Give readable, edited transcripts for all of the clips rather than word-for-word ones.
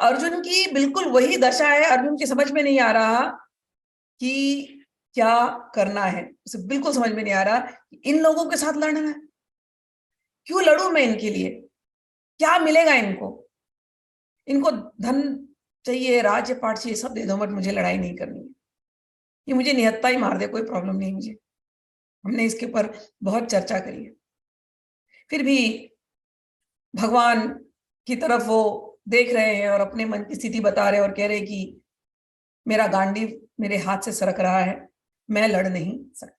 अर्जुन की बिल्कुल वही दशा है। अर्जुन की समझ में नहीं आ रहा कि क्या करना है, उसे बिल्कुल समझ में नहीं आ रहा कि इन लोगों के साथ लड़ना है, क्यों लड़ूं मैं इनके लिए, क्या मिलेगा इनको, इनको धन चाहिए, राज्य पाट चाहिए, सब दे दो, बट मुझे लड़ाई नहीं करनी है, ये मुझे निहत्था ही मार दे, कोई प्रॉब्लम नहीं मुझे। हमने इसके ऊपर बहुत चर्चा करी है। फिर भी भगवान की तरफ वो देख रहे हैं और अपने मन की स्थिति बता रहे हैं और कह रहे हैं कि मेरा गांडीव मेरे हाथ से सरक रहा है, मैं लड़ नहीं सकता।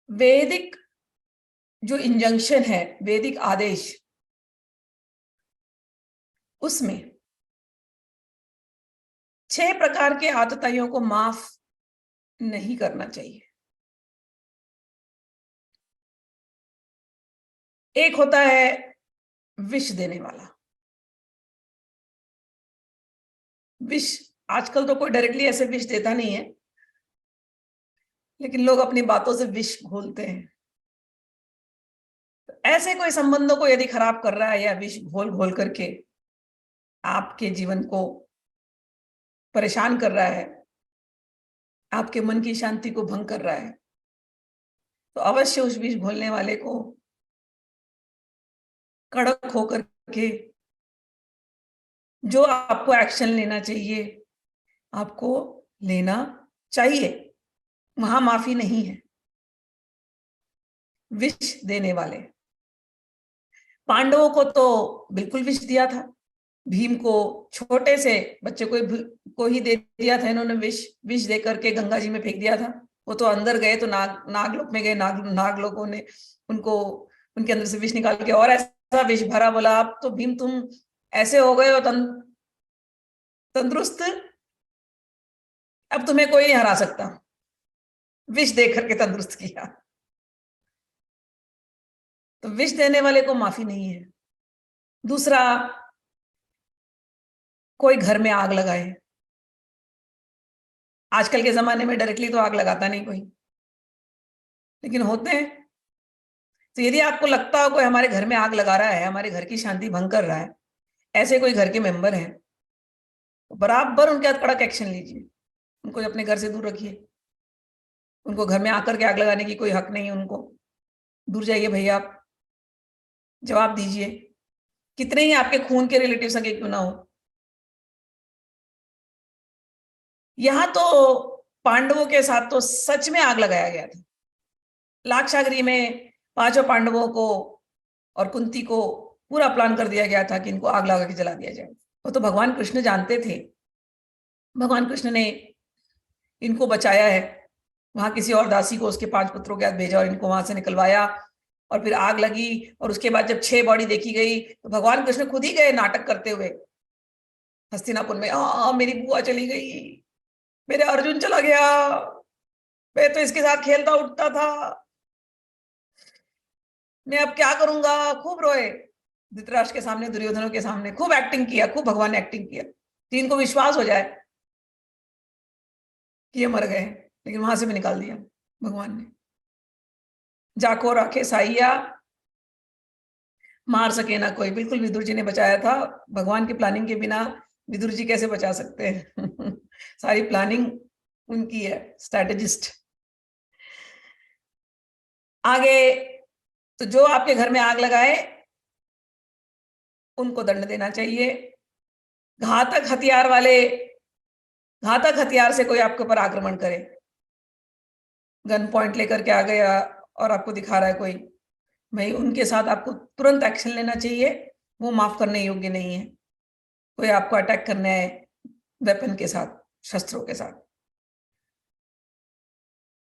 वैदिक जो इंजंक्शन है, वैदिक आदेश, उसमें 6 प्रकार के आतताइयों को माफ नहीं करना चाहिए। एक होता है विष देने वाला। विष, आजकल तो कोई डायरेक्टली ऐसे विष देता नहीं है, लेकिन लोग अपनी बातों से विष घोलते हैं। तो ऐसे कोई संबंधों को यदि खराब कर रहा है या विष घोल घोल करके आपके जीवन को परेशान कर रहा है, आपके मन की शांति को भंग कर रहा है, तो अवश्य उस विष घोलने वाले को कड़क होकर के जो आपको एक्शन लेना चाहिए आपको लेना चाहिए। वहां माफी नहीं है। विष देने वाले पांडवों को तो बिल्कुल विष दिया था, भीम को, छोटे से बच्चे को ही दे दिया था इन्होंने विष। विष दे करके गंगा जी में फेंक दिया था। वो तो अंदर गए तो नागलोक में गए, नाग लोगों ने उनको उनके अंदर से विष निकाल के और ऐसा विष भरा, बोला अब तो भीम तुम ऐसे हो गए हो तंदुरुस्त, अब तुम्हें कोई नहीं हरा सकता। विष दे करके तंदुरुस्त किया। तो विष देने वाले को माफी नहीं है। दूसरा, कोई घर में आग लगाए। आजकल के जमाने में डायरेक्टली तो आग लगाता नहीं कोई, लेकिन होते हैं। तो यदि आपको लगता हो कोई हमारे घर में आग लगा रहा है, हमारे घर की शांति भंग कर रहा है, ऐसे कोई घर के मेंबर हैं, तो बराबर उनके साथ कड़क एक्शन लीजिए। उनको अपने घर से दूर रखिए। उनको घर में आकर के आग लगाने की कोई हक नहीं है। उनको दूर जाइए भैया, आप जवाब दीजिए। कितने ही आपके खून के रिलेटिव सगे क्यों ना हो। यहां तो पांडवों के साथ तो सच में आग लगाया गया था। लाक्षागृह में 5 पांडवों को और कुंती को पूरा प्लान कर दिया गया था कि इनको आग लगा के जला दिया जाए। वो तो भगवान कृष्ण जानते थे। भगवान कृष्ण ने इनको बचाया है। वहां किसी और दासी को उसके 5 पुत्रों के साथ भेजा और इनको वहां से निकलवाया, और फिर आग लगी। और उसके बाद जब 6 बॉडी देखी गई तो भगवान कृष्ण खुद ही गए नाटक करते हुए हस्तिनापुर में, मेरी बुआ चली गई, मेरे अर्जुन चला गया, मैं तो इसके साथ खेलता उठता था, मैं अब क्या करूंगा। खूब रोए धृतराष्ट्र के सामने, दुर्योधनों के सामने खूब एक्टिंग किया, खूब भगवान ने एक्टिंग किया कि इनको विश्वास हो जाए कि ये मर गए। लेकिन वहां से भी निकाल दिया भगवान ने। जाको राखे साइया, मार सके ना कोई, बिल्कुल विदुर जी ने बचाया था। भगवान की प्लानिंग के बिना विदुर जी कैसे बचा सकते हैं। सारी प्लानिंग उनकी है, स्ट्रैटेजिस्ट। आगे, तो जो आपके घर में आग लगाए उनको दंड देना चाहिए। घातक हथियार वाले, घातक हथियार से कोई आपके ऊपर आक्रमण करे, गन पॉइंट लेकर के आ गया और आपको दिखा रहा है कोई, भाई उनके साथ आपको तुरंत एक्शन लेना चाहिए। वो माफ करने योग्य नहीं है। कोई आपको अटैक करना है वेपन के साथ, शस्त्रों के साथ,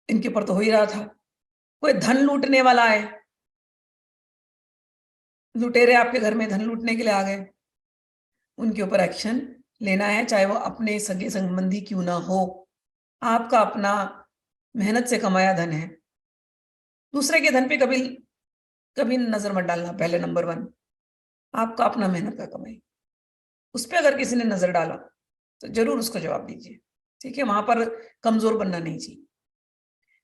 इनके ऊपर तो हो ही रहा था। कोई धन लूटने वाला है, लुटेरे आपके घर में धन लूटने के लिए आ गए, उनके ऊपर एक्शन लेना है, चाहे वो अपने सगे संबंधी क्यों ना हो। आपका अपना मेहनत से कमाया धन है। दूसरे के धन पे कभी कभी नजर मत डालना। पहले नंबर 1, आपका अपना मेहनत का कमाई, उस पर अगर किसी ने नजर डाला तो जरूर उसको जवाब दीजिए। ठीक है, वहां पर कमजोर बनना नहीं चाहिए।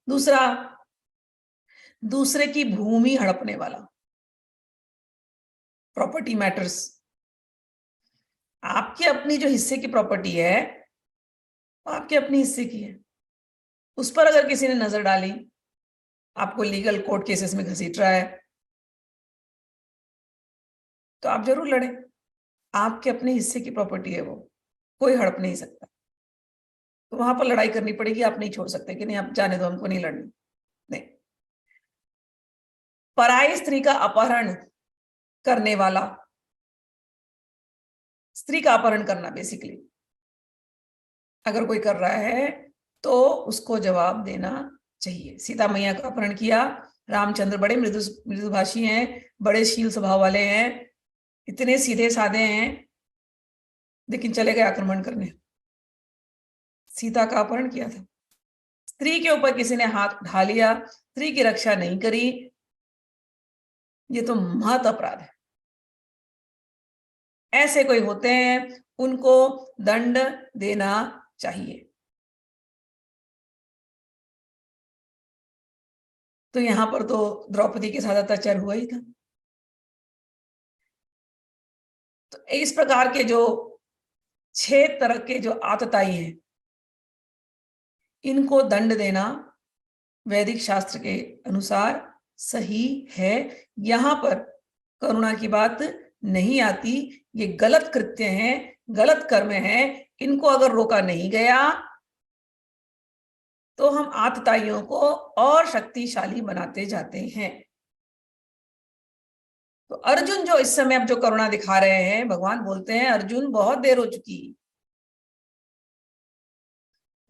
दूसरा, दूसरे की भूमि हड़पने वाला, प्रॉपर्टी मैटर्स। आपकी अपनी जो हिस्से की प्रॉपर्टी है, आपके अपने हिस्से की है, उस पर अगर किसी ने नजर डाली, आपको लीगल कोर्ट केसेस में घसीट रहा है, तो आप जरूर लड़े। आपके अपने हिस्से की प्रॉपर्टी है वो, कोई हड़प नहीं सकता। तो वहां पर लड़ाई करनी पड़ेगी, आप नहीं छोड़ सकते कि नहीं आप जाने दो, हमको नहीं लड़नी। नहीं। पराई स्त्री का अपहरण करने वाला, स्त्री का अपहरण करना बेसिकली अगर कोई कर रहा है तो उसको जवाब देना चाहिए। सीता मैया का अपहरण किया, रामचंद्र बड़े मृदुभाषी हैं, बड़े शील स्वभाव वाले हैं, इतने सीधे साधे हैं, लेकिन चले गए आक्रमण करने। सीता का अपहरण किया था। स्त्री के ऊपर किसी ने हाथ उठा लिया, स्त्री की रक्षा नहीं करी, ये तो महत अपराध है। ऐसे कोई होते हैं, उनको दंड देना चाहिए। तो यहां पर तो द्रौपदी के साथ अत्याचार हुआ ही था। तो इस प्रकार के जो 6 तरह के जो आतताई हैं, इनको दंड देना वैदिक शास्त्र के अनुसार सही है। यहां पर करुणा की बात नहीं आती। ये गलत कृत्य हैं, गलत कर्म हैं, इनको अगर रोका नहीं गया तो हम आतताइयों को और शक्तिशाली बनाते जाते हैं। तो अर्जुन जो इस समय अब जो करुणा दिखा रहे हैं, भगवान बोलते हैं अर्जुन बहुत देर हो चुकी,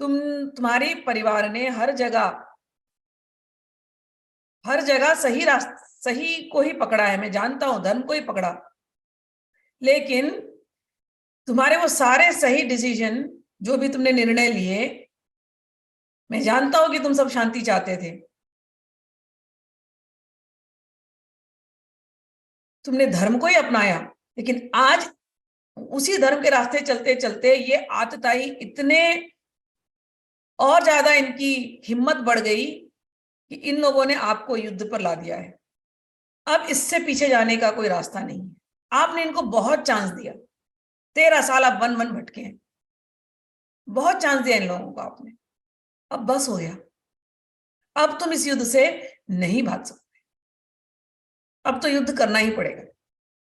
तुम्हारी परिवार ने हर जगह सही रास्ता, सही को ही पकड़ा है, मैं जानता हूं धर्म को ही पकड़ा, लेकिन तुम्हारे वो सारे सही डिसीजन जो भी तुमने निर्णय लिए, मैं जानता हूं कि तुम सब शांति चाहते थे, तुमने धर्म को ही अपनाया, लेकिन आज उसी धर्म के रास्ते चलते चलते ये आतताई इतने और ज्यादा इनकी हिम्मत बढ़ गई कि इन लोगों ने आपको युद्ध पर ला दिया है। अब इससे पीछे जाने का कोई रास्ता नहीं है। आपने इनको बहुत चांस दिया, 13 साल आप वन वन भटके हैं, बहुत चांस दिया इन लोगों को आपने, अब बस हो गया। अब तुम इस युद्ध से नहीं भाग सकते, अब तो युद्ध करना ही पड़ेगा।